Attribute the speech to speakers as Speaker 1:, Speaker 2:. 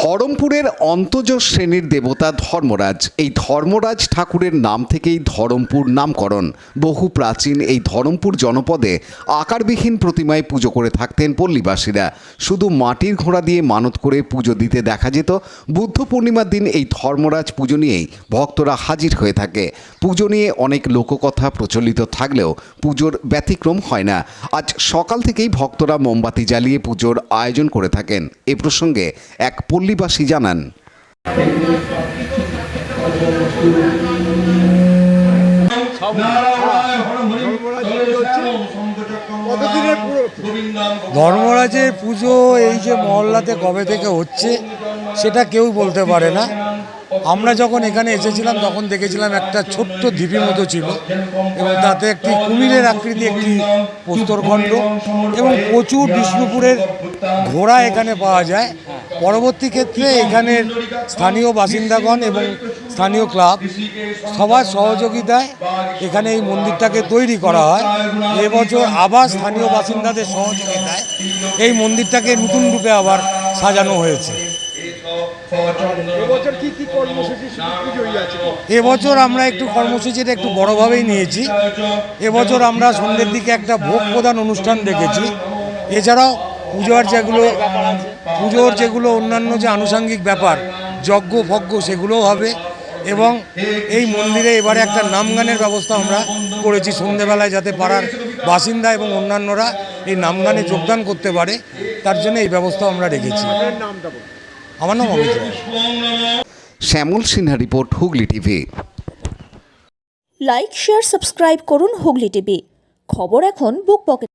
Speaker 1: ধরমপুরের অন্তজ শ্রেণীর দেবতা ধর্মরাজ। এই ধর্মরাজ ঠাকুরের নাম থেকেই ধরমপুর নামকরণ। বহু প্রাচীন এই ধরমপুর জনপদে আকারবিহীন প্রতিমায় পুজো করে থাকতেন পল্লীবাসীরা। শুধু মাটির ঘোড়া দিয়ে মানত করে পুজো দিতে দেখা যেত। বুদ্ধ পূর্ণিমার দিন এই ধর্মরাজ পুজো নিয়েই ভক্তরা হাজির হয়ে থাকে। পুজো নিয়ে অনেক লোককথা প্রচলিত থাকলেও পুজোর ব্যতিক্রম হয় না। আজ সকাল থেকেই ভক্তরা মোমবাতি জ্বালিয়ে পুজোর আয়োজন করে থাকেন। এ প্রসঙ্গে এক পল্লীবাসী জানান,
Speaker 2: ধর্মরাজের পুজো এই যে মহল্লাতে কবে থেকে হচ্ছে সেটা কেউ বলতে পারে না। আমরা যখন এখানে এসেছিলাম তখন দেখেছিলাম একটা ছোট্ট ঢিপির মতো ছিল এবং তাতে একটি কুমিরের আকৃতি একটি প্রস্তরখণ্ড এবং প্রচুর বিষ্ণুপুরের ঘোড়া এখানে পাওয়া যায়। পরবর্তী ক্ষেত্রে এখানের স্থানীয় বাসিন্দাগণ এবং স্থানীয় ক্লাব সবার সহযোগিতায় এখানে এই মন্দিরটাকে তৈরি করা হয়। এবছর আবার স্থানীয় বাসিন্দাদের সহযোগিতায় এই মন্দিরটাকে নতুন রূপে আবার সাজানো হয়েছে। এবছর আমরা একটু কর্মসূচিটা একটু বড়োভাবেই নিয়েছি। এবছর আমরা সন্ধ্যের দিকে একটা ভোগ প্রদান অনুষ্ঠান রেখেছি। এছাড়াও পুজোর যেগুলো অন্যান্য যে আনুষঙ্গিক ব্যাপার যজ্ঞ ফজ্ঞ সেগুলোও হবে এবং এই মন্দিরে এবারে একটা নামগানের ব্যবস্থা আমরা করেছি সন্ধ্যেবেলায়, যাতে পাড়ার বাসিন্দা এবং অন্যান্যরা এই নামগানে যোগদান করতে পারে, তার জন্য এই ব্যবস্থা আমরা রেখেছি। আমার নাম Amit.
Speaker 1: Shyamal Sinha report, Hooghly TV.
Speaker 3: Like, share, subscribe করুন হুগলি টিভি। খবর এখন বুক পকেট।